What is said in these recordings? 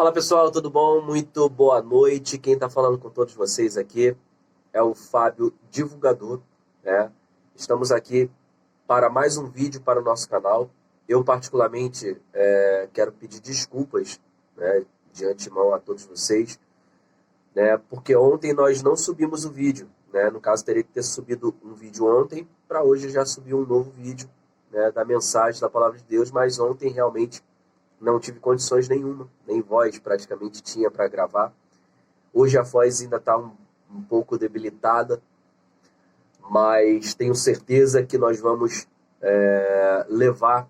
Fala pessoal, tudo bom? Muito boa noite. Quem está falando com todos vocês aqui é o Fábio Divulgador, né? Estamos aqui para mais um vídeo para o nosso canal. Eu particularmente quero pedir desculpas, né, de antemão a todos vocês, né, porque ontem nós não subimos o vídeo, né? No caso, teria que ter subido um vídeo ontem, para hoje já subir um novo vídeo, né, da mensagem da Palavra de Deus, mas ontem realmente não tive condições nenhuma, nem voz praticamente tinha para gravar. Hoje a voz ainda está um pouco debilitada, mas tenho certeza que nós vamos levar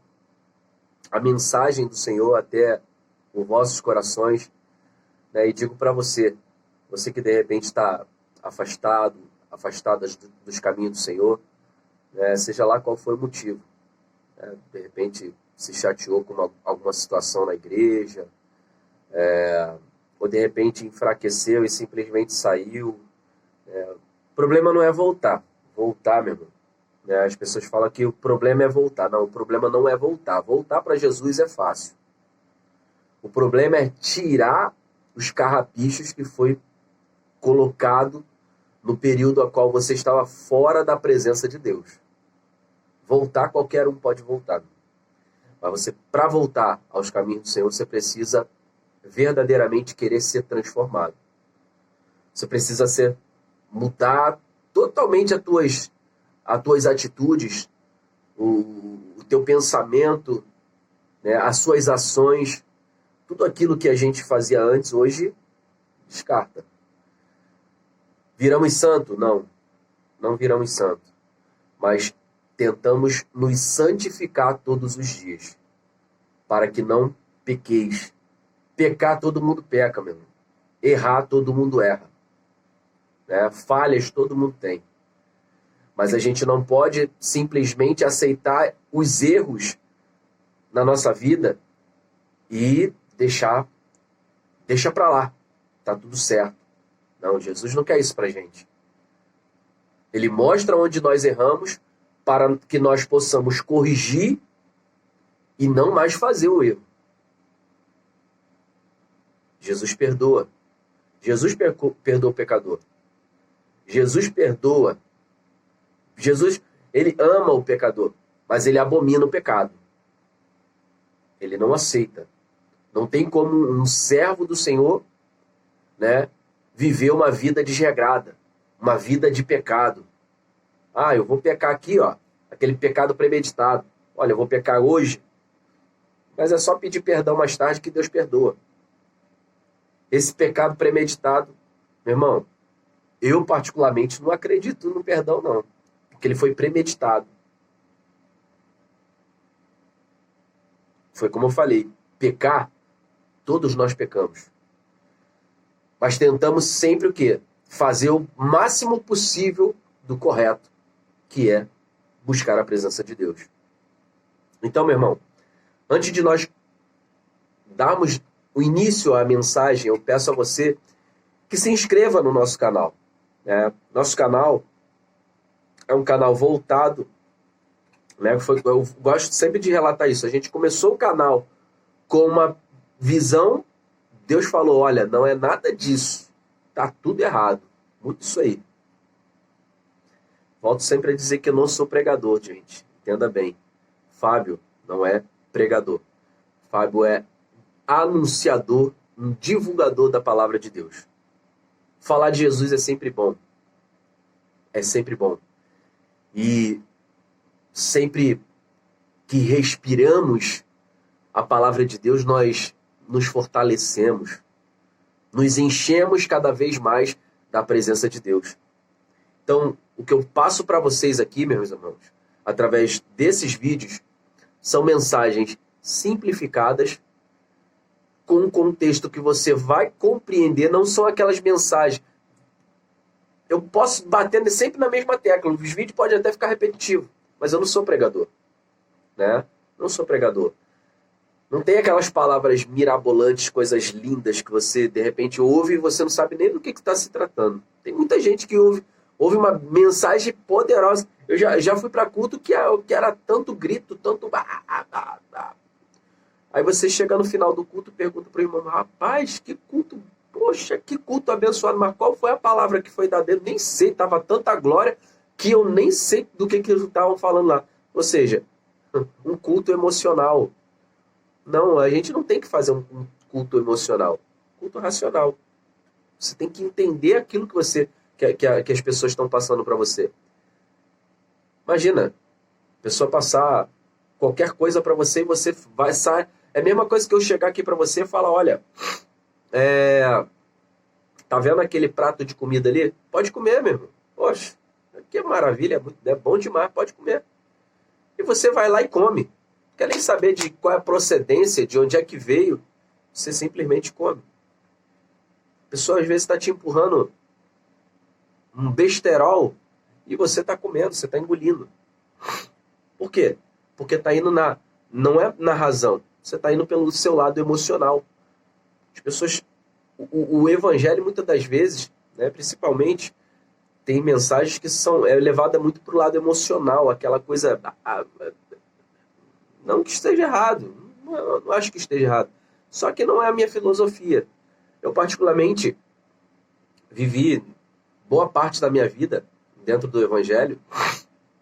a mensagem do Senhor até os vossos corações, né? E digo para você que de repente está afastada dos caminhos do Senhor, né? Seja lá qual for o motivo, né? De repente se chateou com alguma situação na igreja, ou de repente enfraqueceu e simplesmente saiu. O problema não é voltar, meu irmão. Né? As pessoas falam que o problema é voltar. Não, o problema não é voltar. Voltar para Jesus é fácil. O problema é tirar os carrapichos que foi colocado no período a qual você estava fora da presença de Deus. Voltar, qualquer um pode voltar. Mas você, para voltar aos caminhos do Senhor, você precisa verdadeiramente querer ser transformado. Você precisa mudar totalmente as tuas atitudes, o teu pensamento, né, as suas ações, tudo aquilo que a gente fazia antes, hoje, descarta. Viramos santo? Não, não viramos santo. Mas tentamos nos santificar todos os dias, para que não pequeis. Pecar, todo mundo peca, meu irmão. Errar, todo mundo erra. Né? Falhas, todo mundo tem. Mas a gente não pode simplesmente aceitar os erros na nossa vida e deixa para lá. Tá tudo certo. Não, Jesus não quer isso pra gente. Ele mostra onde nós erramos para que nós possamos corrigir e não mais fazer o erro. Jesus perdoa. Jesus perdoa o pecador. Jesus perdoa. Jesus, ele ama o pecador, mas ele abomina o pecado. Ele não aceita. Não tem como um servo do Senhor, né, viver uma vida desregrada, uma vida de pecado. Ah, eu vou pecar aqui, ó, aquele pecado premeditado. Olha, eu vou pecar hoje, mas é só pedir perdão mais tarde que Deus perdoa. Esse pecado premeditado, meu irmão, eu particularmente não acredito no perdão, não. Porque ele foi premeditado. Foi como eu falei, pecar, todos nós pecamos. Mas tentamos sempre o quê? Fazer o máximo possível do correto, que é buscar a presença de Deus. Então, meu irmão, antes de nós darmos o início à mensagem, eu peço a você que se inscreva no nosso canal. Né? Nosso canal é um canal voltado, né? Eu gosto sempre de relatar isso. A gente começou o canal com uma visão, Deus falou, olha, não é nada disso, tá tudo errado, muito isso aí. Volto sempre a dizer que eu não sou pregador, gente, entenda bem. Fábio não é pregador. Fábio é anunciador, um divulgador da palavra de Deus. Falar de Jesus é sempre bom. É sempre bom. E sempre que respiramos a palavra de Deus, nós nos fortalecemos, nos enchemos cada vez mais da presença de Deus. Então, o que eu passo para vocês aqui, meus irmãos, através desses vídeos, são mensagens simplificadas, com um contexto que você vai compreender, não são aquelas mensagens. Eu posso bater sempre na mesma tecla, os vídeos podem até ficar repetitivos, mas eu não sou pregador, né? Não sou pregador. Não tem aquelas palavras mirabolantes, coisas lindas que você, de repente, ouve e você não sabe nem do que está se tratando. Tem muita gente que ouve uma mensagem poderosa. Eu já fui para culto que era tanto grito, tanto... Aí você chega no final do culto e pergunta para o irmão, rapaz, que culto, poxa, que culto abençoado, mas qual foi a palavra que foi dada? Eu nem sei, estava tanta glória que eu nem sei do que eles estavam falando lá. Ou seja, um culto emocional. Não, a gente não tem que fazer um culto emocional, culto racional. Você tem que entender aquilo que as pessoas estão passando para você. Imagina, a pessoa passar qualquer coisa para você e você vai sair. É a mesma coisa que eu chegar aqui para você e falar, olha, tá vendo aquele prato de comida ali? Pode comer, meu irmão. Poxa, que maravilha, é bom demais, pode comer. E você vai lá e come. Não quer nem saber de qual é a procedência, de onde é que veio. Você simplesmente come. A pessoa às vezes está te empurrando um besterol e você está comendo, você está engolindo. Por quê? Porque está indo não é na razão, você está indo pelo seu lado emocional. As pessoas, o evangelho muitas das vezes, né, principalmente, tem mensagens que são levadas muito para o lado emocional, aquela coisa, não que esteja errado, não acho que esteja errado, só que não é a minha filosofia. Eu particularmente vivi boa parte da minha vida dentro do evangelho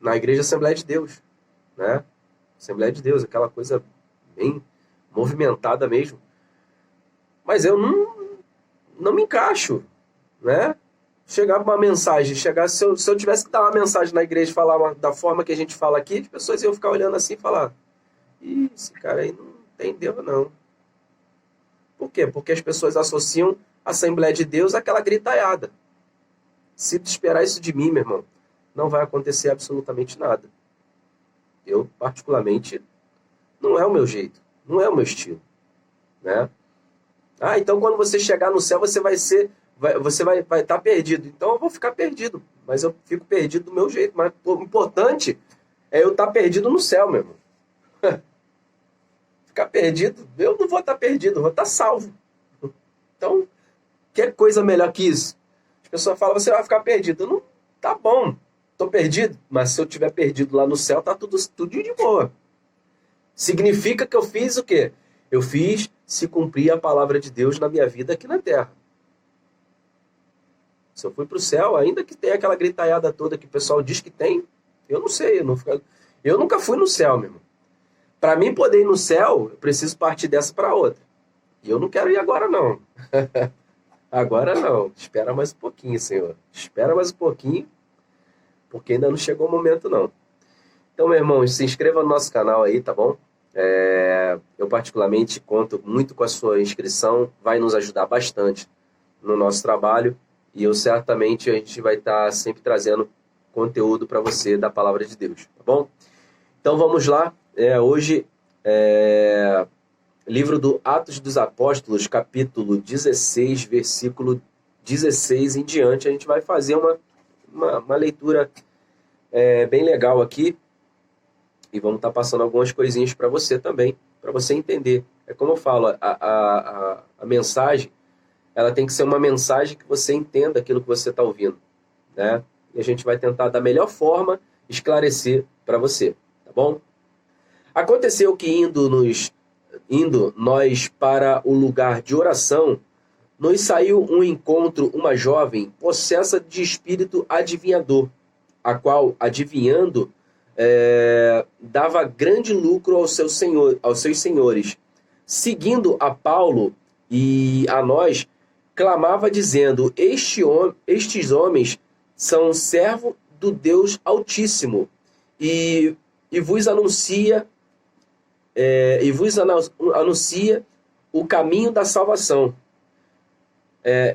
na Igreja Assembleia de Deus, né? Assembleia de Deus, aquela coisa bem movimentada mesmo. Mas eu não me encaixo, né? Chegava uma mensagem, se eu tivesse que dar uma mensagem na igreja e falar da forma que a gente fala aqui, as pessoas iam ficar olhando assim e falar, esse cara aí não entendeu não. Por quê? Porque as pessoas associam a Assembleia de Deus àquela gritaiada. Se tu esperar isso de mim, meu irmão, não vai acontecer absolutamente nada. Eu, particularmente, não é o meu jeito, não é o meu estilo, né? Então quando você chegar no céu, você vai estar perdido. Então eu vou ficar perdido, mas eu fico perdido do meu jeito. Mas o importante é eu estar perdido no céu, meu irmão. Ficar perdido, eu não vou estar perdido, eu vou estar salvo. Então, que coisa melhor que isso? As pessoas falam, você vai ficar perdido. Não, tá bom, tô perdido, mas se eu estiver perdido lá no céu, tá tudo de boa. Significa que eu fiz o quê? Eu fiz se cumprir a palavra de Deus na minha vida aqui na terra. Se eu fui para o céu, ainda que tenha aquela gritaiada toda que o pessoal diz que tem, eu não sei, eu nunca fui no céu, meu irmão. Para mim poder ir no céu, eu preciso partir dessa para outra. E eu não quero ir agora, não. Agora não. Espera mais um pouquinho, Senhor. Espera mais um pouquinho, porque ainda não chegou o momento, não. Então, meu irmão, se inscreva no nosso canal aí, tá bom? Eu particularmente conto muito com a sua inscrição, vai nos ajudar bastante no nosso trabalho e certamente a gente vai estar sempre trazendo conteúdo para você da Palavra de Deus, tá bom? Então vamos lá, hoje livro do Atos dos Apóstolos, capítulo 16, versículo 16 em diante, a gente vai fazer uma leitura bem legal aqui. E vamos estar passando algumas coisinhas para você também, para você entender. É como eu falo, a mensagem, ela tem que ser uma mensagem que você entenda aquilo que você está ouvindo, né? E a gente vai tentar, da melhor forma, esclarecer para você, tá bom? Aconteceu que indo nós para o lugar de oração, nos saiu um encontro uma jovem possessa de espírito adivinhador, a qual, adivinhando, dava grande lucro aos seus senhores. Seguindo a Paulo e a nós, clamava dizendo, estes homens são servos do Deus Altíssimo e vos anuncia o caminho da salvação.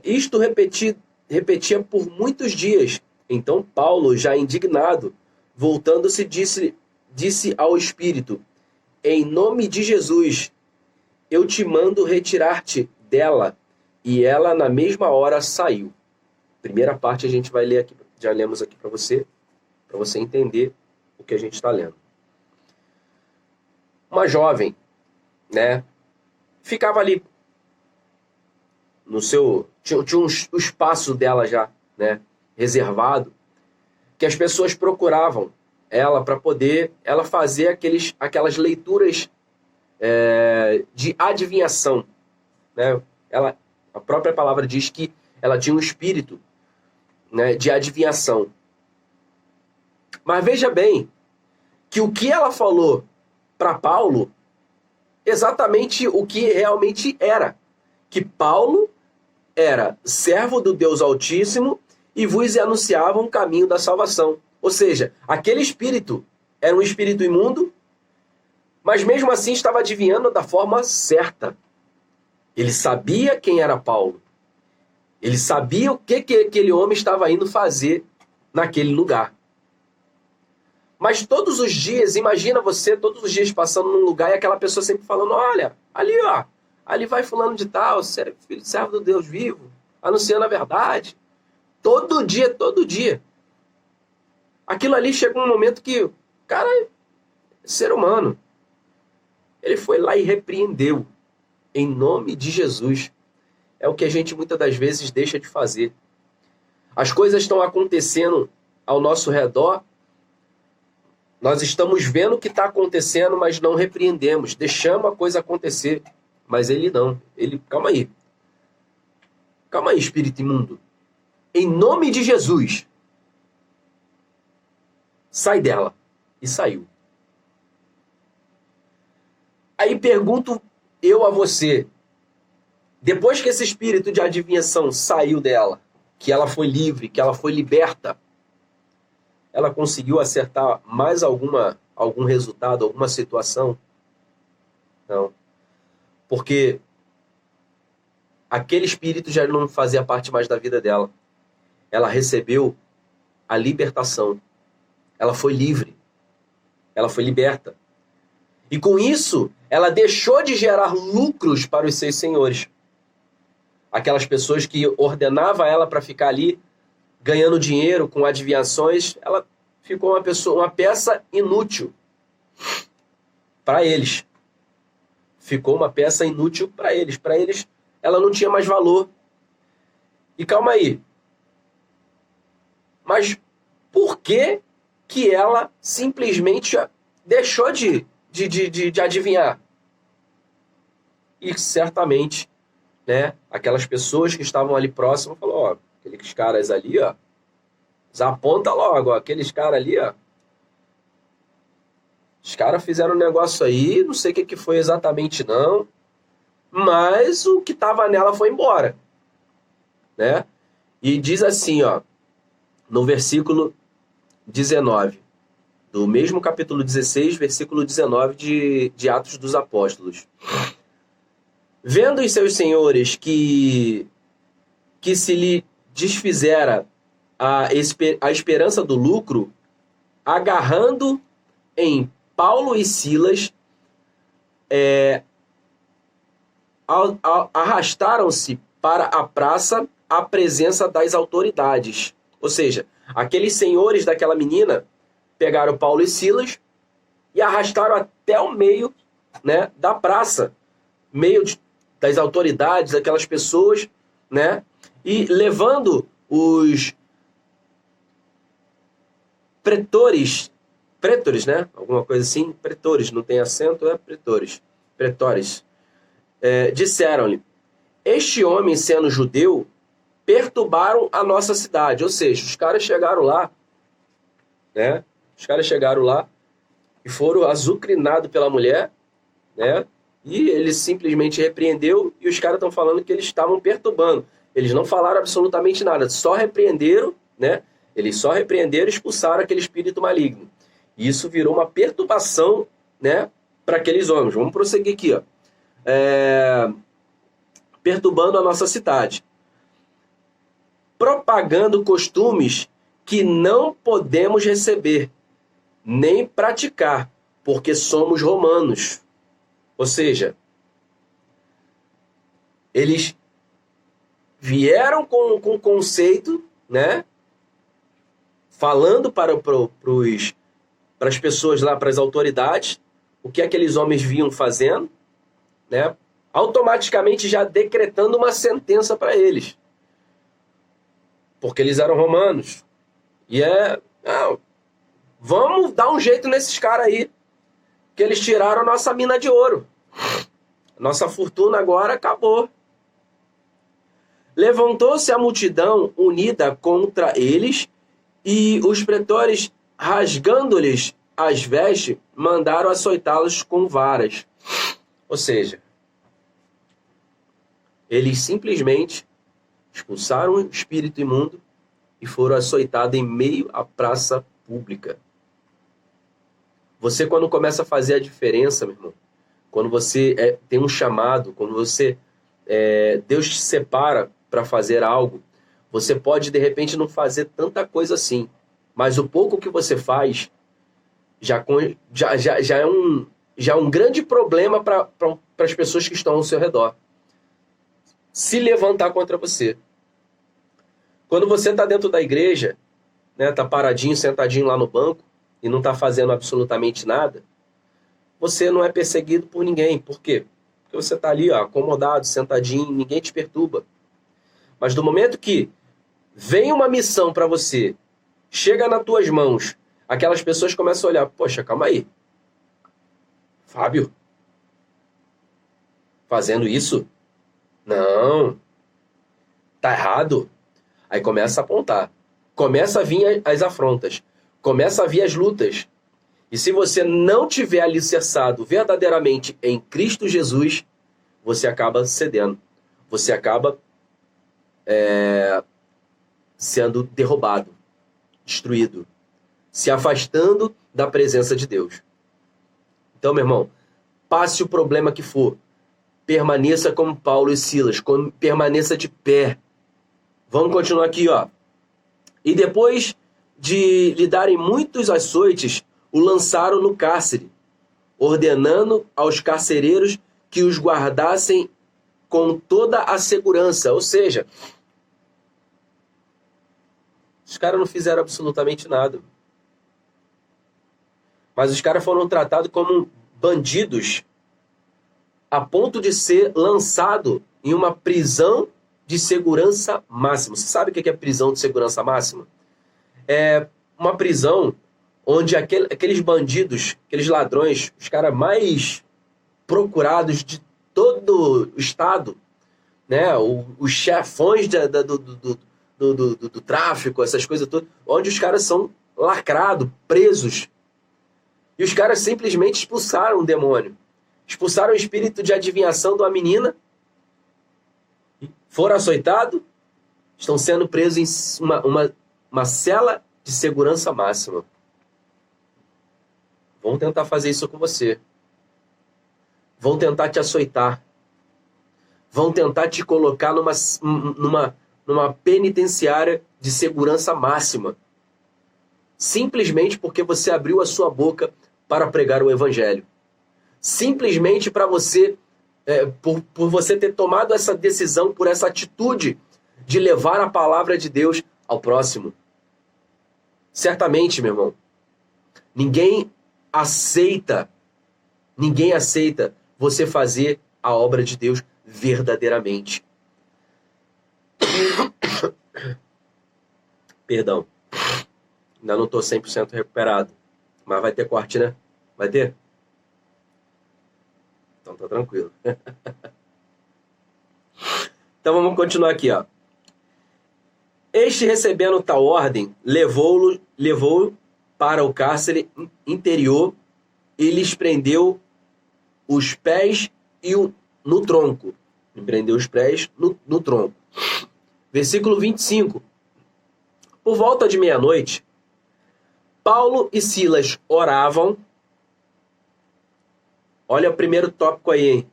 Isto repetia por muitos dias. Então Paulo, já indignado, voltando-se, disse ao Espírito, em nome de Jesus, eu te mando retirar-te dela. E ela, na mesma hora, saiu. Primeira parte a gente vai ler aqui, já lemos aqui para você entender o que a gente está lendo. Uma jovem, né, ficava ali no seu... Tinha o espaço dela já, né, reservado, que as pessoas procuravam ela para poder ela fazer aquelas leituras de adivinhação, né? A própria palavra diz que ela tinha um espírito, né, de adivinhação. Mas veja bem que o que ela falou para Paulo, exatamente o que realmente era. Que Paulo era servo do Deus Altíssimo e vos anunciava um caminho da salvação. Ou seja, aquele espírito era um espírito imundo, mas mesmo assim estava adivinhando da forma certa. Ele sabia quem era Paulo. Ele sabia o que aquele homem estava indo fazer naquele lugar. Mas todos os dias, imagina você todos os dias passando num lugar e aquela pessoa sempre falando, olha, ali ó, ali vai fulano de tal, filho servo do Deus vivo, anunciando a verdade. Todo dia, todo dia. Aquilo ali chegou um momento que o cara é ser humano. Ele foi lá e repreendeu. Em nome de Jesus. É o que a gente muitas das vezes deixa de fazer. As coisas estão acontecendo ao nosso redor. Nós estamos vendo o que está acontecendo, mas não repreendemos. Deixamos a coisa acontecer. Mas ele não. Ele, calma aí. Calma aí, espírito imundo. Em nome de Jesus. Sai dela. E saiu. Aí pergunto eu a você. Depois que esse espírito de adivinhação saiu dela, que ela foi livre, que ela foi liberta, ela conseguiu acertar mais algum resultado, alguma situação? Não. Porque aquele espírito já não fazia parte mais da vida dela. Ela recebeu a libertação. Ela foi livre. Ela foi liberta. E com isso, ela deixou de gerar lucros para os seus senhores. Aquelas pessoas que ordenavam ela para ficar ali ganhando dinheiro com adivinhações, ela ficou uma peça inútil para eles. Ficou uma peça inútil para eles. Para eles, ela não tinha mais valor. E calma aí. Mas por que ela simplesmente deixou de adivinhar? E certamente, né, aquelas pessoas que estavam ali próximas falaram, ó, aqueles caras ali, ó, aponta logo, ó, aqueles caras ali, ó, os caras fizeram um negócio aí, não sei o que foi exatamente não, mas o que estava nela foi embora, né? E diz assim, ó, no versículo 19, do mesmo capítulo 16, versículo 19 de Atos dos Apóstolos. Vendo os seus senhores que se lhe desfizera a esperança do lucro, agarrando em Paulo e Silas, arrastaram-se para a praça à presença das autoridades. Ou seja, aqueles senhores daquela menina pegaram Paulo e Silas e arrastaram até o meio, né, da praça, meio das autoridades, aquelas pessoas, né, e levando os pretores, né, alguma coisa assim, pretores, não tem acento, é pretores, disseram-lhe, este homem, sendo judeu, perturbaram a nossa cidade. Ou seja, os caras chegaram lá, né, e foram azucrinados pela mulher, né, e ele simplesmente repreendeu, e os caras estão falando que eles estavam perturbando. Eles não falaram absolutamente nada, só repreenderam, né? Eles só repreenderam e expulsaram aquele espírito maligno. E isso virou uma perturbação, né, para aqueles homens. Vamos prosseguir aqui, ó. Perturbando a nossa cidade. Propagando costumes que não podemos receber, nem praticar, porque somos romanos. Ou seja, eles vieram com conceito, né? Falando para as pessoas lá, para as autoridades, o que aqueles homens vinham fazendo, né? Automaticamente já decretando uma sentença para eles. Porque eles eram romanos. E vamos dar um jeito nesses caras aí, que eles tiraram a nossa mina de ouro. Nossa fortuna agora acabou. Levantou-se a multidão unida contra eles, e os pretores, rasgando-lhes as vestes, mandaram açoitá-los com varas. Ou seja, eles simplesmente expulsaram o espírito imundo e foram açoitados em meio à praça pública. Você, quando começa a fazer a diferença, meu irmão, quando você tem um chamado, quando Deus te separa para fazer algo, você pode, de repente, não fazer tanta coisa assim, mas o pouco que você faz já é um grande problema para as pessoas que estão ao seu redor se levantar contra você. Quando você está dentro da igreja, né, tá paradinho, sentadinho lá no banco e não está fazendo absolutamente nada, você não é perseguido por ninguém. Por quê? Porque você está ali, ó, acomodado, sentadinho, ninguém te perturba. Mas do momento que vem uma missão para você, chega nas tuas mãos, aquelas pessoas começam a olhar, poxa, calma aí, Fábio, fazendo isso? Não, tá errado. Aí começa a apontar, começa a vir as afrontas, começa a vir as lutas. E se você não tiver alicerçado verdadeiramente em Cristo Jesus, você acaba cedendo, você acaba sendo derrubado, destruído, se afastando da presença de Deus. Então, meu irmão, passe o problema que for, permaneça como Paulo e Silas, permaneça de pé. Vamos continuar aqui, ó. E depois de lhe darem muitos açoites, o lançaram no cárcere, ordenando aos carcereiros que os guardassem com toda a segurança. Ou seja, os caras não fizeram absolutamente nada. Mas os caras foram tratados como bandidos a ponto de ser lançado em uma prisão de segurança máxima. Você sabe o que é prisão de segurança máxima? É uma prisão onde aqueles bandidos, aqueles ladrões, os caras mais procurados de todo o estado, né? Os chefões do tráfico, essas coisas todas, onde os caras são lacrados, presos. E os caras simplesmente expulsaram o demônio. Expulsaram o espírito de adivinhação de uma menina. Foram açoitados. Estão sendo presos em uma cela de segurança máxima. Vão tentar fazer isso com você. Vão tentar te açoitar. Vão tentar te colocar numa penitenciária de segurança máxima. Simplesmente porque você abriu a sua boca para pregar o evangelho. Simplesmente para você, por você ter tomado essa decisão, por essa atitude de levar a palavra de Deus ao próximo. Certamente, meu irmão, ninguém aceita você fazer a obra de Deus verdadeiramente. Perdão. Ainda não estou 100% recuperado. Mas vai ter corte, né? Vai ter? Então tá tranquilo. Então vamos continuar aqui, ó. Este, recebendo tal ordem, levou para o cárcere interior e lhes prendeu os pés no tronco. Lhe prendeu os pés no tronco. Versículo 25. Por volta de meia-noite, Paulo e Silas oravam. Olha o primeiro tópico aí, hein?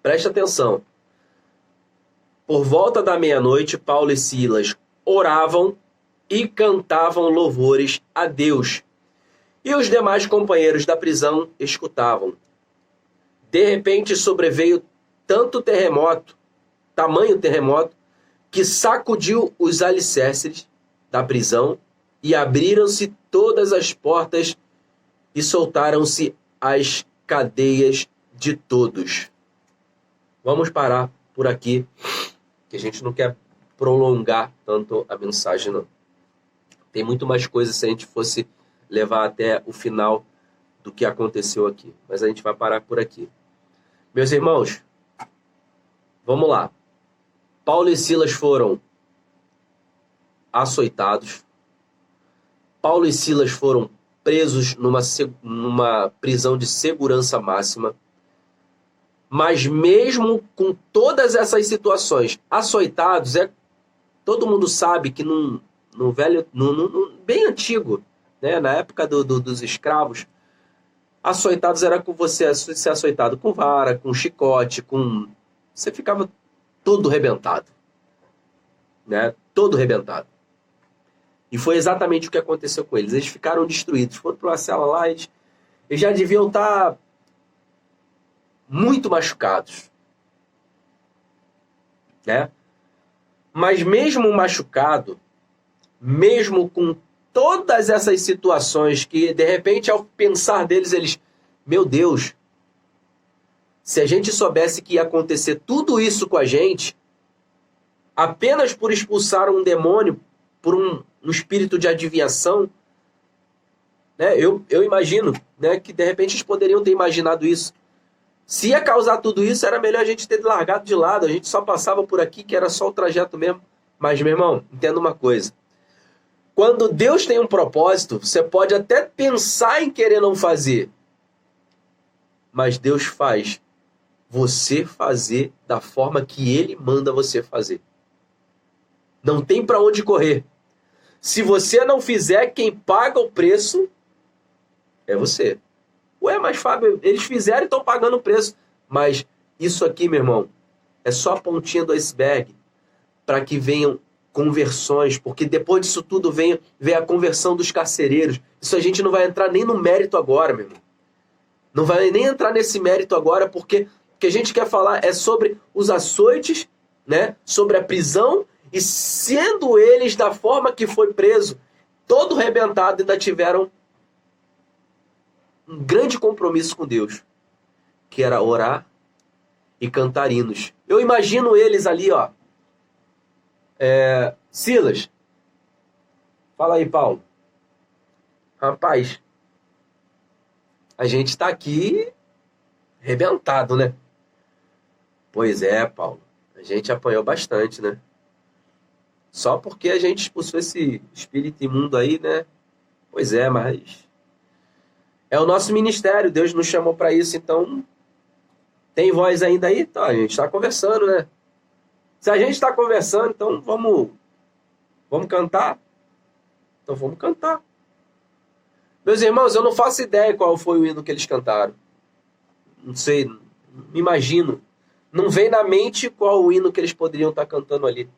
Presta atenção. Por volta da meia-noite, Paulo e Silas oravam e cantavam louvores a Deus. E os demais companheiros da prisão escutavam. De repente sobreveio tamanho terremoto, que sacudiu os alicerces da prisão e abriram-se todas as portas e soltaram-se as cadeias de todos. Vamos parar por aqui, que a gente não quer prolongar tanto a mensagem, não. Tem muito mais coisas se a gente fosse levar até o final do que aconteceu aqui. Mas a gente vai parar por aqui. Meus irmãos, Vamos lá. Paulo e Silas foram açoitados. Paulo e Silas foram presos numa prisão de segurança máxima. Mas mesmo com todas essas situações, açoitados, todo mundo sabe que bem antigo, né, na época dos escravos, açoitados era com você ser açoitado com vara, com chicote, você ficava todo rebentado, né? Todo rebentado. E foi exatamente o que aconteceu com eles. Eles ficaram destruídos. Foram para uma cela lá, eles já deviam estar muito machucados, né? Mas mesmo machucado, mesmo com todas essas situações que, de repente, ao pensar deles, meu Deus, se a gente soubesse que ia acontecer tudo isso com a gente, apenas por expulsar um demônio, por um espírito de adivinhação, né? Eu imagino, né, que de repente eles poderiam ter imaginado isso. Se ia causar tudo isso, era melhor a gente ter largado de lado, a gente só passava por aqui, que era só o trajeto mesmo. Mas, meu irmão, entenda uma coisa. Quando Deus tem um propósito, você pode até pensar em querer não fazer, mas Deus faz você fazer da forma que Ele manda você fazer. Não tem para onde correr. Se você não fizer, quem paga o preço é você. Ué, mas Fábio, eles fizeram e estão pagando o preço. Mas isso aqui, meu irmão, é só a pontinha do iceberg para que venham conversões, porque depois disso tudo vem a conversão dos carcereiros. Isso a gente não vai entrar nem no mérito agora, meu irmão. Não vai nem entrar nesse mérito agora, porque o que a gente quer falar é sobre os açoites, né? Sobre a prisão, e sendo eles da forma que foi preso, todo rebentado, ainda tiveram um grande compromisso com Deus, que era orar e cantar hinos. Eu imagino eles ali, ó. Silas, fala aí, Paulo. Rapaz, a gente está aqui rebentado, né? Pois é, Paulo. A gente apanhou bastante, né? Só porque a gente expulsou esse espírito imundo aí, né? Pois é, mas é o nosso ministério. Deus nos chamou para isso, então tem voz ainda aí? Então, a gente está conversando, né? Se a gente está conversando, então vamos cantar? Então vamos cantar. Meus irmãos, eu não faço ideia qual foi o hino que eles cantaram. Não sei, não imagino. Não vem na mente qual o hino que eles poderiam estar cantando ali.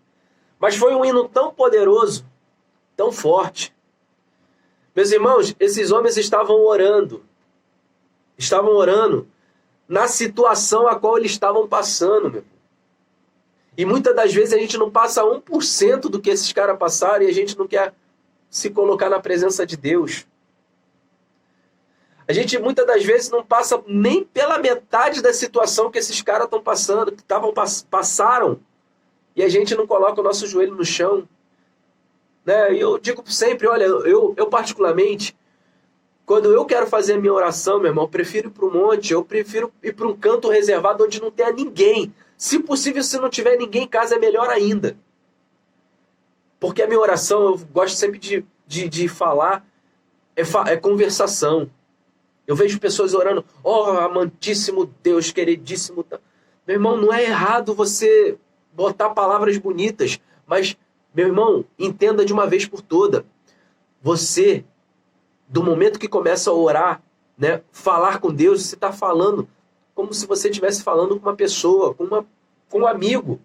Mas foi um hino tão poderoso, tão forte. Meus irmãos, esses homens estavam orando. Estavam orando na situação a qual eles estavam passando, meu. E muitas das vezes a gente não passa 1% do que esses caras passaram e a gente não quer se colocar na presença de Deus. A gente muitas das vezes não passa nem pela metade da situação que esses caras estão passando, que passaram, e a gente não coloca o nosso joelho no chão. Né? E eu digo sempre, olha, eu particularmente, quando eu quero fazer a minha oração, meu irmão, eu prefiro ir para o monte, eu prefiro ir para um canto reservado onde não tenha ninguém. Se possível, se não tiver ninguém em casa, é melhor ainda. Porque a minha oração, eu gosto sempre de falar, é conversação. Eu vejo pessoas orando, amantíssimo Deus, queridíssimo. Meu irmão, não é errado você botar palavras bonitas, mas, meu irmão, entenda de uma vez por toda. Você, do momento que começa a orar, né, falar com Deus, você está falando como se você estivesse falando com uma pessoa, com um amigo.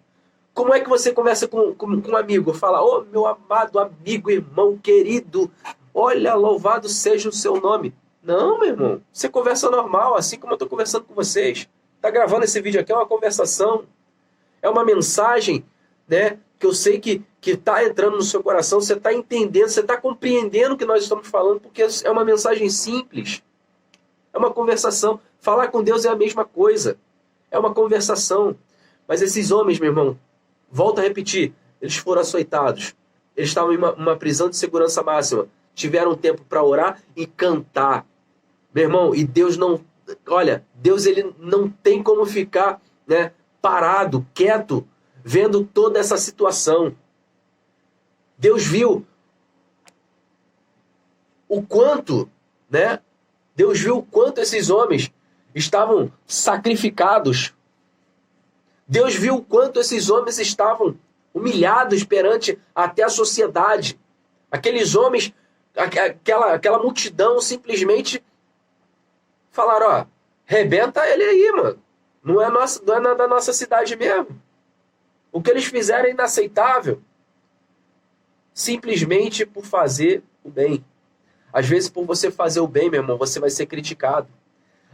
Como é que você conversa com um amigo? Fala, meu amado amigo, irmão, querido, olha, louvado seja o seu nome. Não, meu irmão, você conversa normal, assim como eu estou conversando com vocês. Está gravando esse vídeo aqui, é uma conversação, é uma mensagem, né, que eu sei que está entrando no seu coração, você está entendendo, você está compreendendo o que nós estamos falando, porque é uma mensagem simples, é uma conversação. Falar com Deus é a mesma coisa, é uma conversação. Mas esses homens, meu irmão, volto a repetir, eles foram açoitados, eles estavam em uma prisão de segurança máxima, tiveram tempo para orar e cantar. Meu irmão, e Deus não... Olha, Deus ele não tem como ficar, né, parado, quieto, vendo toda essa situação. Deus viu o quanto, né? Deus viu o quanto esses homens estavam sacrificados. Deus viu o quanto esses homens estavam humilhados perante até a sociedade. Aqueles homens, aquela multidão simplesmente falaram, ó, rebenta ele aí, mano. Não é da nossa cidade mesmo. O que eles fizeram é inaceitável. Simplesmente por fazer o bem. Às vezes, por você fazer o bem, meu irmão, você vai ser criticado.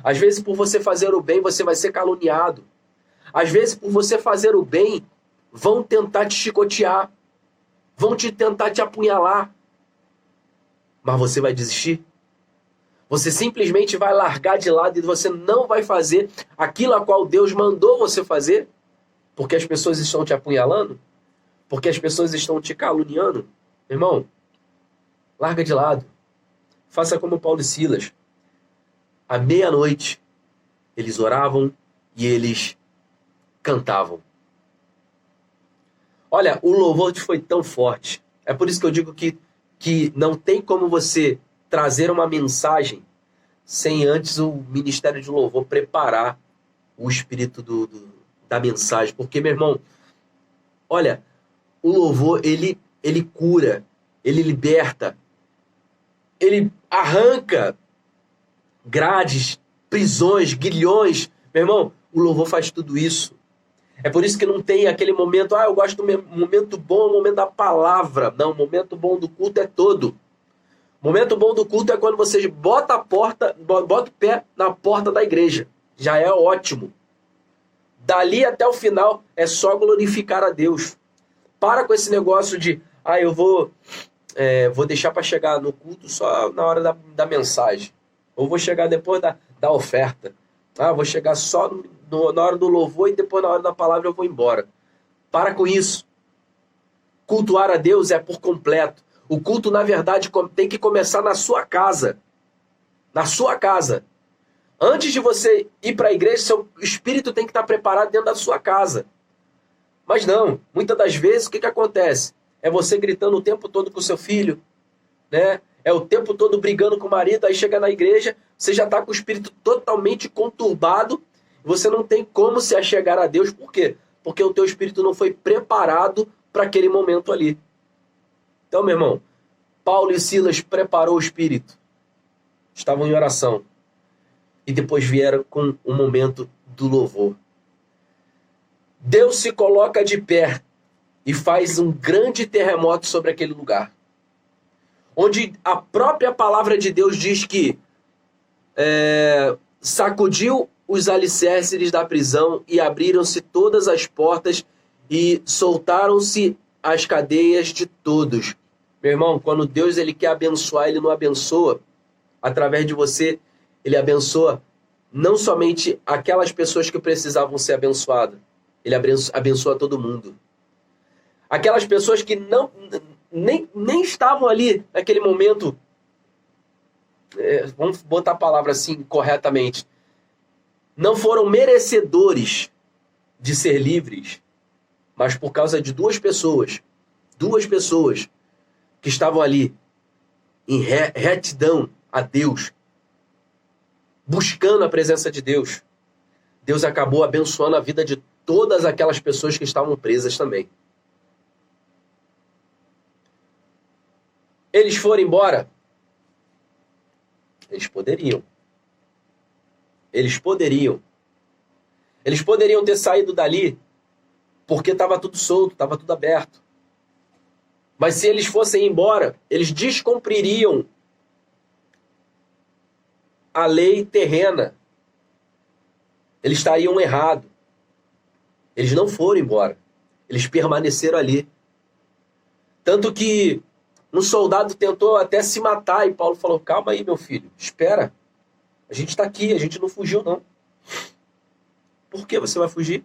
Às vezes, por você fazer o bem, você vai ser caluniado. Às vezes, por você fazer o bem, vão tentar te chicotear. Vão tentar te apunhalar. Mas você vai desistir? Você simplesmente vai largar de lado e você não vai fazer aquilo a qual Deus mandou você fazer? Porque as pessoas estão te apunhalando? Porque as pessoas estão te caluniando? Irmão, larga de lado. Faça como Paulo e Silas. À meia-noite, eles oravam e eles cantavam. Olha, o louvor foi tão forte. É por isso que eu digo que não tem como você trazer uma mensagem sem antes o ministério de louvor preparar o espírito da mensagem. Porque, meu irmão, olha, o louvor, ele cura, ele liberta, ele arranca grades, prisões, grilhões. Meu irmão, o louvor faz tudo isso. É por isso que não tem aquele momento, eu gosto do momento bom, o momento da palavra. Não, o momento bom do culto é todo. O momento bom do culto é quando você bota o pé na porta da igreja. Já é ótimo. Dali até o final é só glorificar a Deus. Para com esse negócio de, eu vou deixar para chegar no culto só na hora da mensagem. Ou vou chegar depois da oferta. Vou chegar só na hora do louvor e depois na hora da palavra eu vou embora. Para com isso. Cultuar a Deus é por completo. O culto, na verdade, tem que começar na sua casa. Na sua casa. Antes de você ir para a igreja, seu espírito tem que estar preparado dentro da sua casa. Mas não, muitas das vezes o que acontece? É você gritando o tempo todo com o seu filho, né? É o tempo todo brigando com o marido, aí chega na igreja, você já está com o espírito totalmente conturbado, você não tem como se achegar a Deus, por quê? Porque o teu espírito não foi preparado para aquele momento ali. Então, meu irmão, Paulo e Silas preparou o espírito, estavam em oração, e depois vieram com o momento do louvor. Deus se coloca de pé e faz um grande terremoto sobre aquele lugar. Onde a própria palavra de Deus diz que sacudiu os alicerces da prisão e abriram-se todas as portas e soltaram-se as cadeias de todos. Meu irmão, quando Deus ele quer abençoar, ele não abençoa através de você, ele abençoa não somente aquelas pessoas que precisavam ser abençoadas, ele abençoa todo mundo. Aquelas pessoas que nem estavam ali naquele momento, vamos botar a palavra assim corretamente, não foram merecedores de ser livres, mas por causa de duas pessoas que estavam ali em retidão a Deus, buscando a presença de Deus, Deus acabou abençoando a vida de todas aquelas pessoas que estavam presas também. Eles foram embora? Eles poderiam. Eles poderiam ter saído dali porque estava tudo solto, estava tudo aberto. Mas se eles fossem embora, eles descumpririam a lei terrena. Eles estariam errados. Eles não foram embora. Eles permaneceram ali. Tanto que um soldado tentou até se matar e Paulo falou, calma aí, meu filho, espera. A gente está aqui, a gente não fugiu, não. Por que você vai fugir?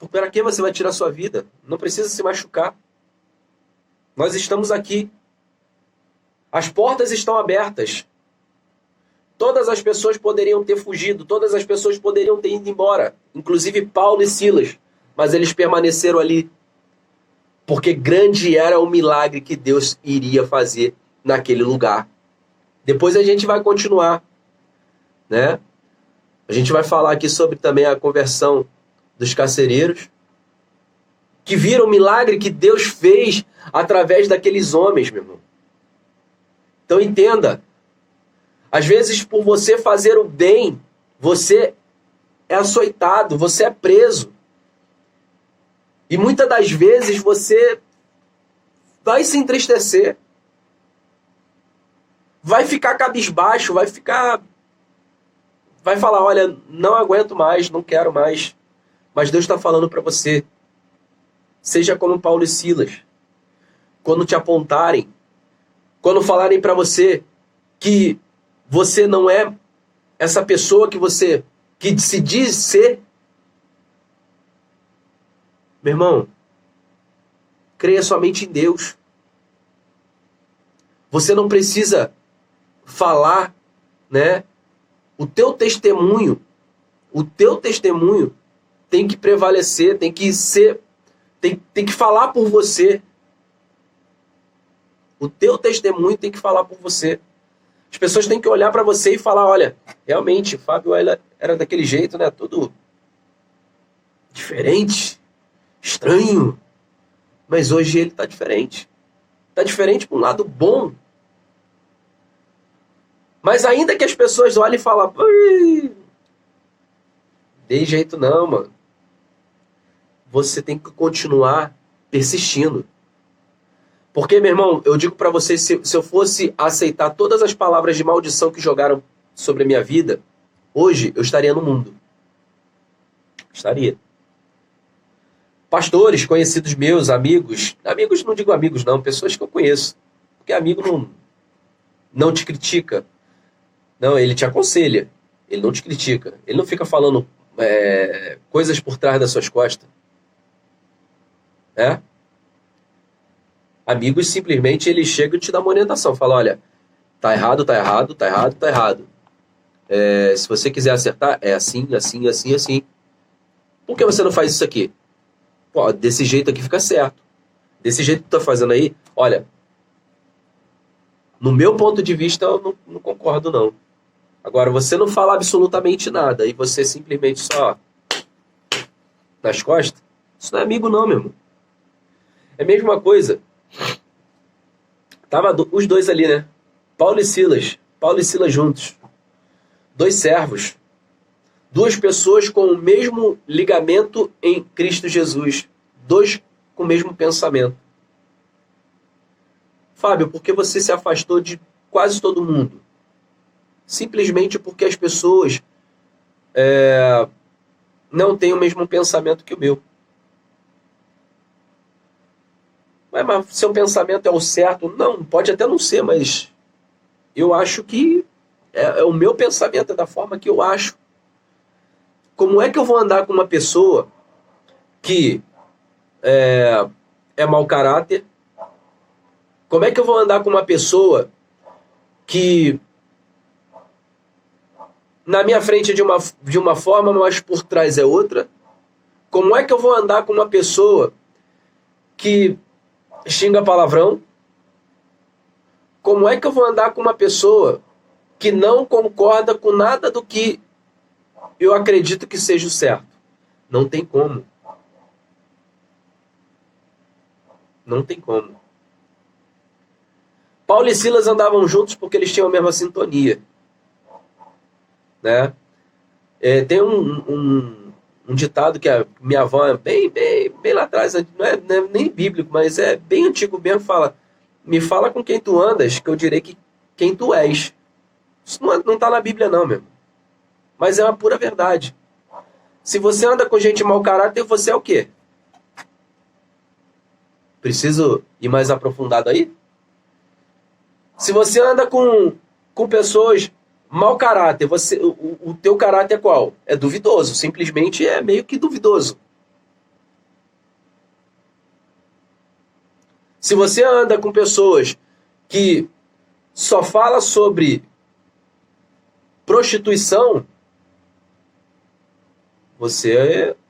Para que você vai tirar sua vida? Não precisa se machucar. Nós estamos aqui. As portas estão abertas. Todas as pessoas poderiam ter fugido, todas as pessoas poderiam ter ido embora, inclusive Paulo e Silas, mas eles permaneceram ali, porque grande era o milagre que Deus iria fazer naquele lugar. Depois a gente vai continuar, né? A gente vai falar aqui sobre também a conversão dos carcereiros, que viram o milagre que Deus fez através daqueles homens, meu irmão. Então entenda, às vezes por você fazer o bem, você é açoitado, você é preso. E muitas das vezes você vai se entristecer, vai ficar cabisbaixo, vai falar, olha, não aguento mais, não quero mais. Mas Deus está falando para você, seja como Paulo e Silas. Quando te apontarem, quando falarem para você que você não é essa pessoa que se diz ser, meu irmão, creia somente em Deus. Você não precisa falar, né? O teu testemunho tem que prevalecer, tem que falar por você. O teu testemunho tem que falar por você. As pessoas têm que olhar para você e falar, olha, realmente, o Fábio era daquele jeito, né? Tudo diferente, estranho. Mas hoje ele está diferente. Está diferente para um lado bom. Mas ainda que as pessoas olhem e falem, de jeito não, mano. Você tem que continuar persistindo. Porque, meu irmão, eu digo para vocês, se eu fosse aceitar todas as palavras de maldição que jogaram sobre a minha vida, hoje eu estaria no mundo. Estaria. Pastores, conhecidos meus, amigos não digo amigos não, pessoas que eu conheço. Porque amigo não te critica. Não, ele te aconselha. Ele não te critica. Ele não fica falando coisas por trás das suas costas. É? Amigos, simplesmente, eles chegam e te dão uma orientação. Fala, olha, tá errado, tá errado, tá errado, tá errado. Se você quiser acertar, é assim, assim, assim, assim. Por que você não faz isso aqui? Pô, desse jeito aqui fica certo. Desse jeito que tu tá fazendo aí, olha, no meu ponto de vista, eu não concordo, não. Agora, você não fala absolutamente nada e você simplesmente só nas costas, isso não é amigo não, meu irmão. É a mesma coisa. Tava os dois ali, né? Paulo e Silas juntos. Dois servos. Duas pessoas com o mesmo ligamento em Cristo Jesus. Dois com o mesmo pensamento. Fábio, por que você se afastou de quase todo mundo? Simplesmente porque as pessoas não têm o mesmo pensamento que o meu. Mas seu pensamento é o certo? Não, pode até não ser, mas eu acho que é o meu pensamento, é da forma que eu acho. Como é que eu vou andar com uma pessoa que é mau caráter? Como é que eu vou andar com uma pessoa que na minha frente é de uma forma, mas por trás é outra? Como é que eu vou andar com uma pessoa que xinga palavrão? Como é que eu vou andar com uma pessoa que não concorda com nada do que eu acredito que seja o certo? Não tem como. Não tem como. Paulo e Silas andavam juntos porque eles tinham a mesma sintonia. Né? Tem um ditado que a minha avó, bem lá atrás, não é nem bíblico, mas é bem antigo mesmo, fala: me fala com quem tu andas, que eu direi quem tu és. Isso não está na Bíblia não, meu irmão. Mas é uma pura verdade. Se você anda com gente mau caráter, você é o quê? Preciso ir mais aprofundado aí? Se você anda com pessoas mau caráter, o teu caráter é qual? É duvidoso, simplesmente é meio que duvidoso. Se você anda com pessoas que só fala sobre prostituição,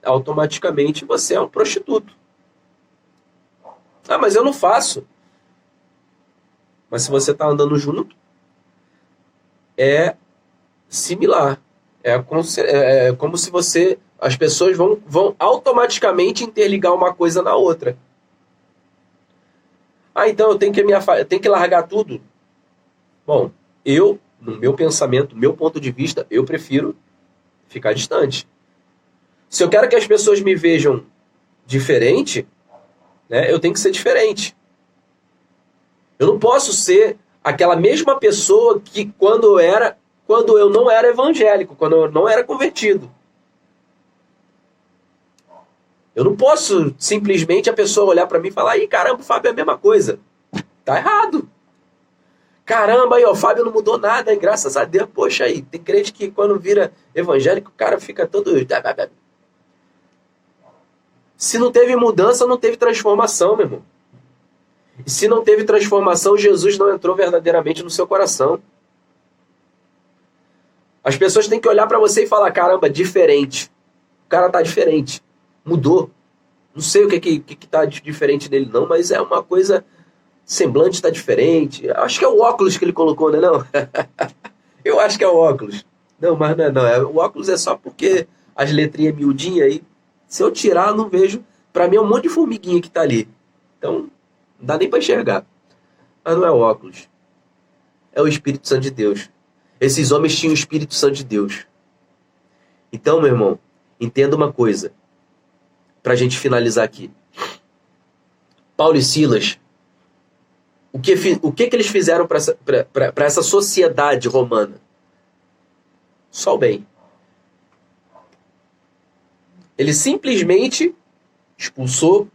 automaticamente você é um prostituto. Ah, mas eu não faço. Mas se você está andando junto, é similar. É como se as pessoas vão automaticamente interligar uma coisa na outra. Ah, então eu tenho que largar tudo? Bom, no meu pensamento, meu ponto de vista, eu prefiro ficar distante. Se eu quero que as pessoas me vejam diferente, né, eu tenho que ser diferente. Eu não posso ser aquela mesma pessoa que quando eu não era evangélico, quando eu não era convertido. Eu não posso simplesmente a pessoa olhar para mim e falar: "Ih, caramba, o Fábio é a mesma coisa". Tá errado. Caramba, aí, ó, o Fábio não mudou nada, aí, graças a Deus. Poxa, aí, tem crente que quando vira evangélico, o cara fica todo... Se não teve mudança, não teve transformação, meu irmão. E se não teve transformação, Jesus não entrou verdadeiramente no seu coração. As pessoas têm que olhar para você e falar: caramba, diferente. O cara tá diferente. Mudou. Não sei o que tá diferente dele não, mas é uma coisa... Semblante tá diferente. Acho que é o óculos que ele colocou, né? Não? Eu acho que é o óculos. Não, mas não é não. O óculos é só porque as letrinhas miudinhas aí, se eu tirar, eu não vejo. Pra mim é um monte de formiguinha que tá ali. Então, não dá nem pra enxergar. Mas não é o óculos. É o Espírito Santo de Deus. Esses homens tinham o Espírito Santo de Deus. Então, meu irmão, entenda uma coisa. Pra gente finalizar aqui. Paulo e Silas, o que eles fizeram para essa sociedade romana? Só o bem. Ele simplesmente expulsou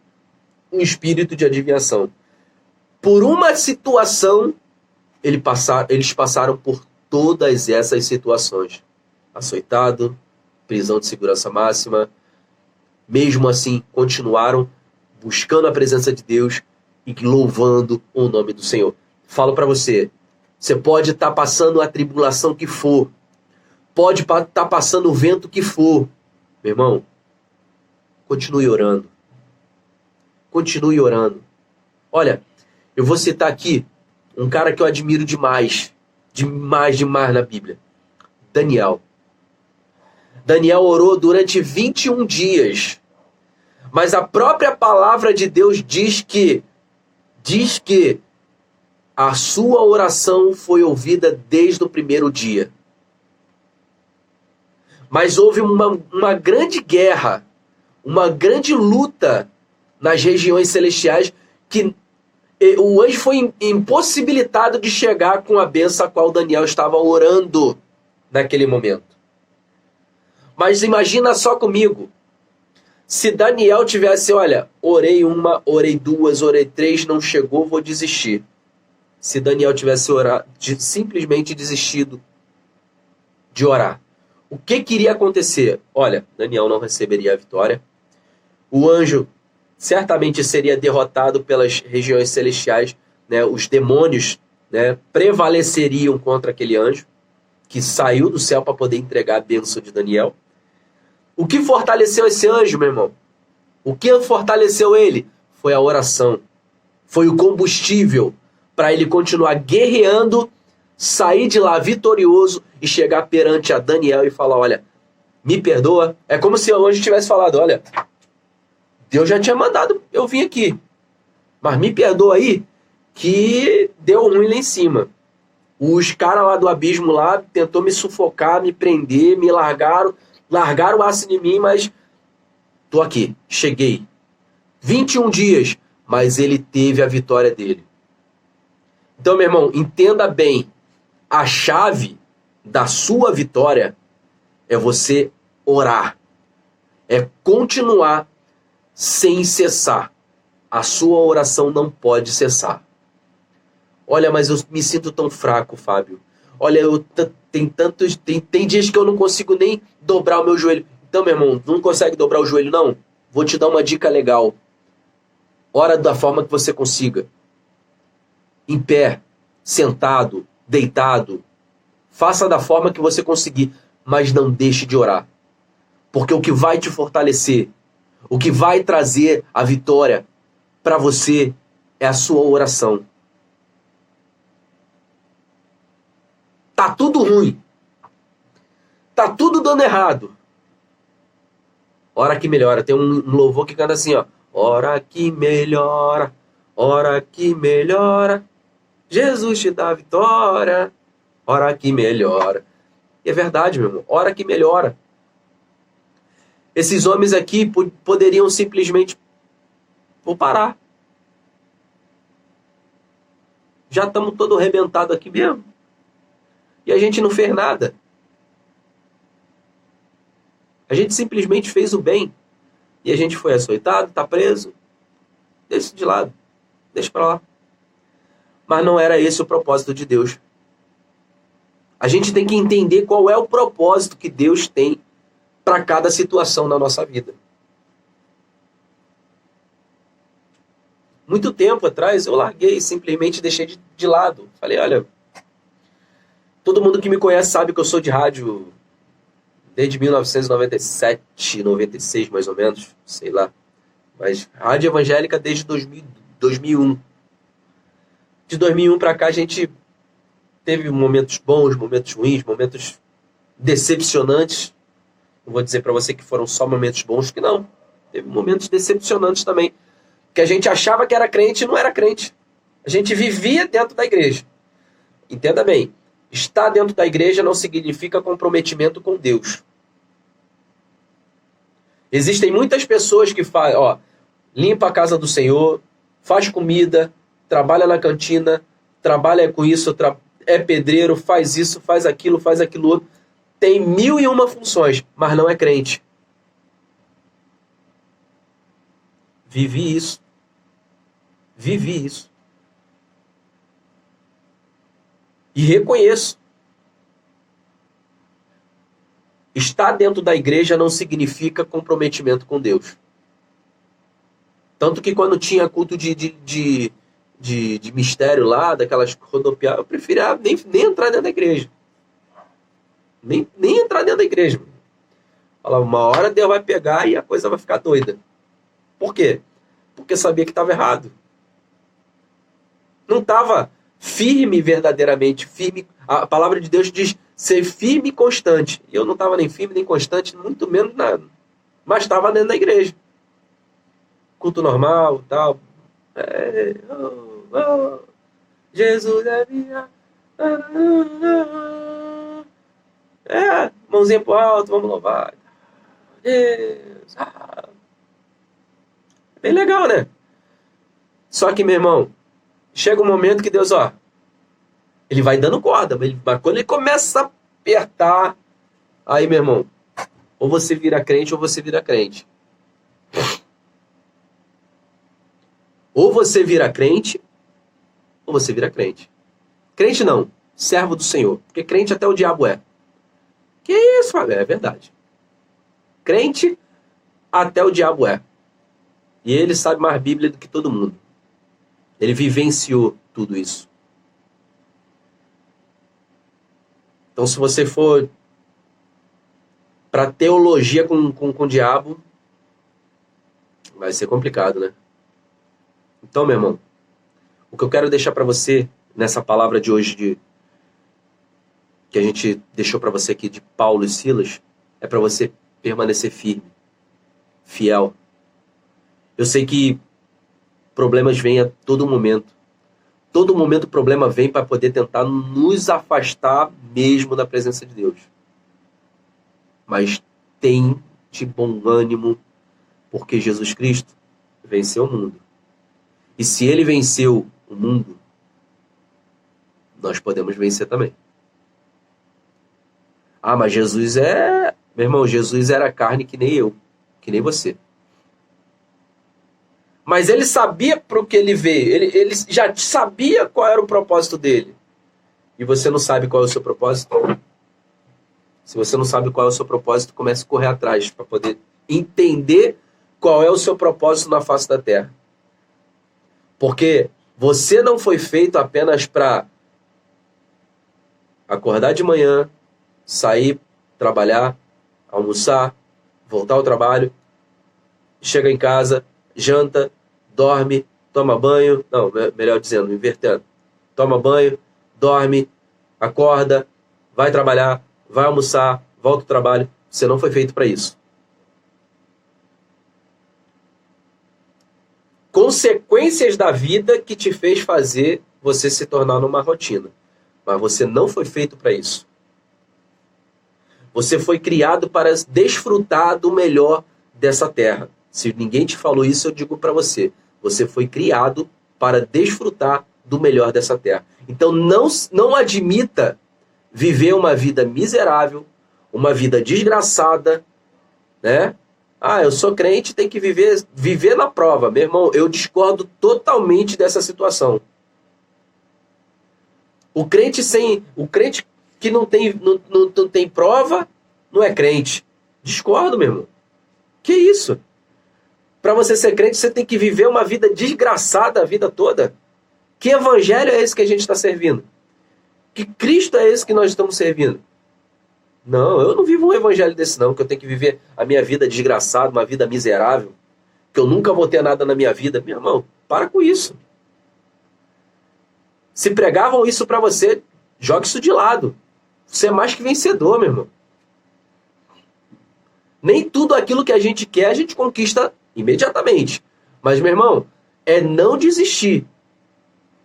um espírito de adivinhação. Por uma situação, eles passaram por todas essas situações. Açoitado, prisão de segurança máxima. Mesmo assim, continuaram buscando a presença de Deus e louvando o nome do Senhor. Falo para você, você pode estar passando a tribulação que for, pode estar passando o vento que for, meu irmão, continue orando. Continue orando. Olha, eu vou citar aqui um cara que eu admiro demais, demais na Bíblia. Daniel. Daniel orou durante 21 dias, mas a própria palavra de Deus diz que a sua oração foi ouvida desde o primeiro dia. Mas houve uma grande guerra, uma grande luta nas regiões celestiais, que o anjo foi impossibilitado de chegar com a bênção a qual Daniel estava orando naquele momento. Mas imagina só comigo, se Daniel tivesse, olha, orei uma, orei duas, orei três, não chegou, vou desistir. Se Daniel tivesse simplesmente desistido de orar, o que iria acontecer? Olha, Daniel não receberia a vitória. O anjo certamente seria derrotado pelas regiões celestiais, né? Os demônios, né, prevaleceriam contra aquele anjo que saiu do céu para poder entregar a bênção de Daniel. O que fortaleceu esse anjo, meu irmão? O que fortaleceu ele? Foi a oração. Foi o combustível para ele continuar guerreando, sair de lá vitorioso e chegar perante a Daniel e falar: olha, me perdoa. É como se o anjo tivesse falado: olha, Deus já tinha mandado eu vir aqui, mas me perdoa aí que deu ruim lá em cima. Os caras lá do abismo lá tentou me sufocar, me prender, me largaram o aço em mim, mas tô aqui, cheguei. 21 dias, mas ele teve a vitória dele. Então, meu irmão, entenda bem, a chave da sua vitória é você orar, é continuar sem cessar. A sua oração não pode cessar. Olha, mas eu me sinto tão fraco, Fábio. Olha, tem dias que eu não consigo nem dobrar o meu joelho. Então, meu irmão, não consegue dobrar o joelho, não? Vou te dar uma dica legal. Ora da forma que você consiga. Em pé, sentado, deitado. Faça da forma que você conseguir, mas não deixe de orar. Porque o que vai te fortalecer, o que vai trazer a vitória para você é a sua oração. Tá tudo ruim. Tá tudo dando errado. Hora que melhora. Tem um louvor que canta assim, ó. Hora que melhora, hora que melhora, Jesus te dá vitória, hora que melhora. E é verdade, meu irmão, hora que melhora. Esses homens aqui poderiam simplesmente parar. Já estamos todo arrebentado aqui mesmo. E a gente não fez nada. A gente simplesmente fez o bem. E a gente foi açoitado, está preso. Deixa isso de lado. Deixa para lá. Mas não era esse o propósito de Deus. A gente tem que entender qual é o propósito que Deus tem para cada situação na nossa vida. Muito tempo atrás eu larguei, simplesmente deixei de lado. Falei, olha, todo mundo que me conhece sabe que eu sou de rádio desde 1997, 96 mais ou menos, sei lá. Mas rádio evangélica desde 2001. De 2001 para cá a gente teve momentos bons, momentos ruins, momentos decepcionantes. Não vou dizer para você que foram só momentos bons, que não. Teve momentos decepcionantes também. Que a gente achava que era crente e não era crente. A gente vivia dentro da igreja. Entenda bem. Estar dentro da igreja não significa comprometimento com Deus. Existem muitas pessoas que fazem, ó, limpa a casa do Senhor, faz comida, trabalha na cantina, trabalha com isso, é pedreiro, faz isso, faz aquilo outro. Tem 1001 funções, mas não é crente. Vivi isso. Vivi isso. E reconheço. Estar dentro da igreja não significa comprometimento com Deus. Tanto que quando tinha culto de mistério lá, daquelas rodopiadas, eu preferia nem entrar dentro da igreja. Nem entrar dentro da igreja. Falava, uma hora Deus vai pegar e a coisa vai ficar doida. Por quê? Porque sabia que estava errado. Não estava firme verdadeiramente. Firme. A palavra de Deus diz ser firme e constante. E eu não estava nem firme nem constante, muito menos nada. Mas estava dentro da igreja. Culto normal, tal. Jesus é minha. Mãozinha pro alto, vamos louvar. Deus. Bem legal, né? Só que, meu irmão, chega um momento que Deus, ó, ele vai dando corda, mas quando ele começa a apertar, aí, meu irmão, ou você vira crente ou você vira crente. Ou você vira crente, ou você vira crente. Crente não, servo do Senhor. Porque crente até o diabo é. Que isso, Fábio? É verdade. Crente até o diabo é. E ele sabe mais Bíblia do que todo mundo. Ele vivenciou tudo isso. Então, se você for para teologia com o diabo, vai ser complicado, né? Então, meu irmão, o que eu quero deixar para você nessa palavra de hoje que a gente deixou para você aqui de Paulo e Silas, é para você permanecer firme, fiel. Eu sei que problemas vêm a todo momento. Todo momento o problema vem para poder tentar nos afastar mesmo da presença de Deus. Mas tem de bom ânimo, porque Jesus Cristo venceu o mundo. E se ele venceu o mundo, nós podemos vencer também. Ah, mas Jesus é... Meu irmão, Jesus era carne que nem eu, que nem você. Mas ele sabia para o que ele veio. Ele já sabia qual era o propósito dele. E você não sabe qual é o seu propósito? Se você não sabe qual é o seu propósito, comece a correr atrás para poder entender qual é o seu propósito na face da terra. Porque você não foi feito apenas para acordar de manhã, sair, trabalhar, almoçar, voltar ao trabalho, chega em casa, janta, dorme, toma banho, não, melhor dizendo, invertendo, toma banho, dorme, acorda, vai trabalhar, vai almoçar, volta ao trabalho. Você não foi feito para isso. Consequências da vida que te fez fazer você se tornar numa rotina. Mas você não foi feito para isso. Você foi criado para desfrutar do melhor dessa terra. Se ninguém te falou isso, eu digo para você. Você foi criado para desfrutar do melhor dessa terra. Então não admita viver uma vida miserável, uma vida desgraçada, né? Ah, eu sou crente, tem que viver na prova. Meu irmão, eu discordo totalmente dessa situação. O crente que não tem prova, não é crente. Discordo, meu irmão. Que isso? Para você ser crente, você tem que viver uma vida desgraçada a vida toda. Que evangelho é esse que a gente está servindo? Que Cristo é esse que nós estamos servindo? Não, eu não vivo um evangelho desse não, que eu tenho que viver a minha vida desgraçada, uma vida miserável, que eu nunca vou ter nada na minha vida. Meu irmão, para com isso. Se pregavam isso para você, jogue isso de lado. Você é mais que vencedor, meu irmão. Nem tudo aquilo que a gente quer, a gente conquista imediatamente. Mas, meu irmão, é não desistir.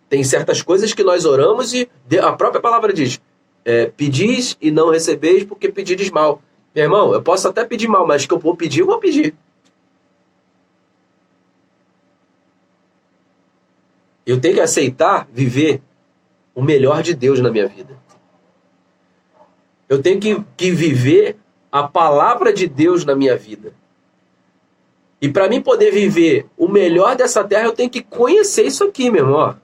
Tem certas coisas que nós oramos e a própria palavra diz, pedis e não recebeis porque pedides mal. Meu irmão, eu posso até pedir mal, mas que eu vou pedir, eu vou pedir. Eu tenho que aceitar viver o melhor de Deus na minha vida. Eu tenho que viver a palavra de Deus na minha vida. E para mim poder viver o melhor dessa terra, eu tenho que conhecer isso aqui, meu irmão.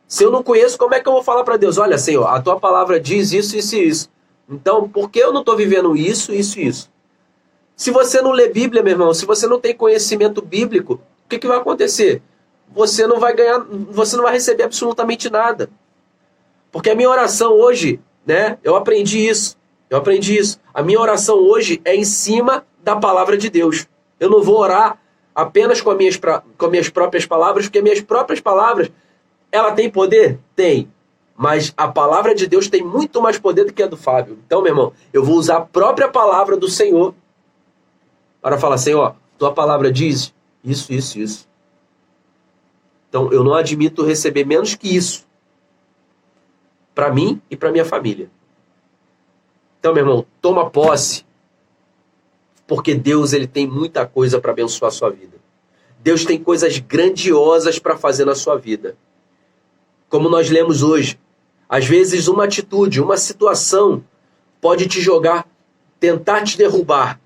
Se eu não conheço, como é que eu vou falar para Deus? Olha, Senhor, a tua palavra diz isso, isso e isso. Então, por que eu não estou vivendo isso, isso e isso? Se você não lê Bíblia, meu irmão, se você não tem conhecimento bíblico, o que vai acontecer? Você não vai ganhar, você não vai receber absolutamente nada. Porque a minha oração hoje, né? Eu aprendi isso. A minha oração hoje é em cima da palavra de Deus. Eu não vou orar apenas com as minhas próprias palavras, porque as minhas próprias palavras, ela tem poder? Tem. Mas a palavra de Deus tem muito mais poder do que a do Fábio. Então, meu irmão, eu vou usar a própria palavra do Senhor para falar, Senhor, tua palavra diz isso, isso, isso. Então, eu não admito receber menos que isso para mim e para minha família. Então, meu irmão, toma posse, porque Deus ele tem muita coisa para abençoar a sua vida. Deus tem coisas grandiosas para fazer na sua vida. Como nós lemos hoje, às vezes uma atitude, uma situação pode te jogar, tentar te derrubar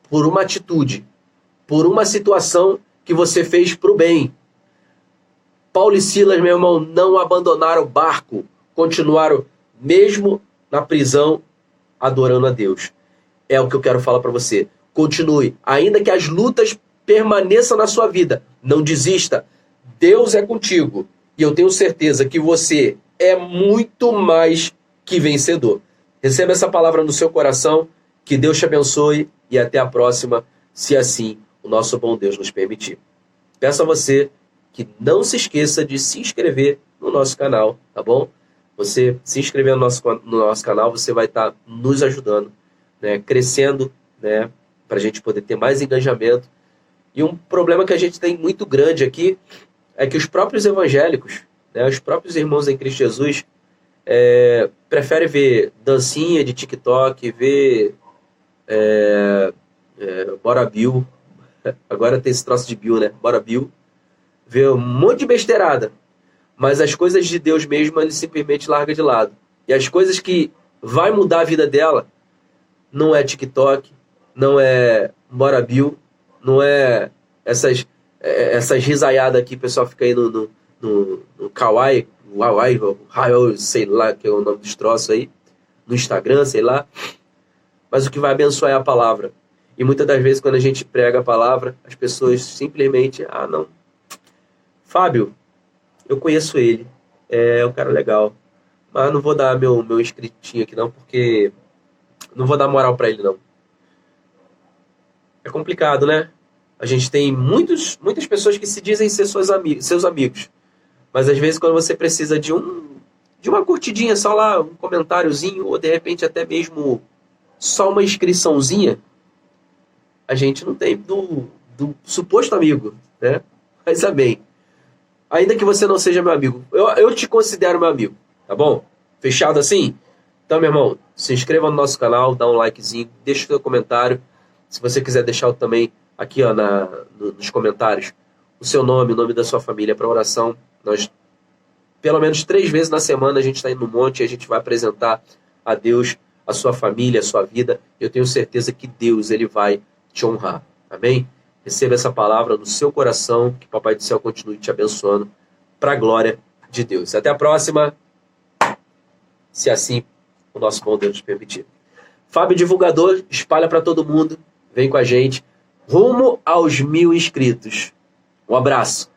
por uma atitude, por uma situação que você fez para o bem. Paulo e Silas, meu irmão, não abandonaram o barco, continuaram mesmo na prisão adorando a Deus. É o que eu quero falar para você. Continue, ainda que as lutas permaneçam na sua vida, não desista. Deus é contigo. E eu tenho certeza que você é muito mais que vencedor. Receba essa palavra no seu coração, que Deus te abençoe e até a próxima, se assim o nosso bom Deus nos permitir. Peço a você que não se esqueça de se inscrever no nosso canal, tá bom? Você se inscrever no nosso canal, você vai estar nos ajudando, né, crescendo, né, para a gente poder ter mais engajamento. E um problema que a gente tem muito grande aqui é que os próprios evangélicos, né, os próprios irmãos em Cristo Jesus, preferem ver dancinha de TikTok, ver Bora Bill, agora tem esse troço de Bill, né? Bora Bill, ver um monte de besteirada, mas as coisas de Deus mesmo ele simplesmente larga de lado. E as coisas que vai mudar a vida dela não é TikTok, não é Bora Bill, não é essas risaiadas aqui, o pessoal fica aí no Kawaii, sei lá que é o nome dos troços aí, no Instagram, sei lá. Mas o que vai abençoar é a palavra. E muitas das vezes quando a gente prega a palavra, as pessoas simplesmente, não, Fábio, eu conheço ele, é um cara legal, Mas não vou dar meu inscritinho aqui não, porque não vou dar moral pra ele não. É complicado, né? A gente tem muitas pessoas que se dizem ser seus amigos. Mas às vezes quando você precisa de uma curtidinha, só lá, um comentáriozinho, ou de repente até mesmo só uma inscriçãozinha, a gente não tem do suposto amigo, né? Mas bem, ainda que você não seja meu amigo, eu te considero meu amigo, tá bom? Fechado assim? Então, meu irmão, se inscreva no nosso canal, dá um likezinho, deixa o seu comentário. Se você quiser deixar também aqui ó, nos comentários o seu nome, o nome da sua família para oração. Nós, pelo menos 3 vezes na semana, a gente está indo no monte e a gente vai apresentar a Deus a sua família, a sua vida. Eu tenho certeza que Deus ele vai te honrar. Amém? Receba essa palavra no seu coração, que Papai do Céu continue te abençoando para a glória de Deus. Até a próxima, se assim o nosso bom Deus nos permitir. Fábio Divulgador, espalha para todo mundo, vem com a gente, rumo aos 1000 inscritos. Um abraço.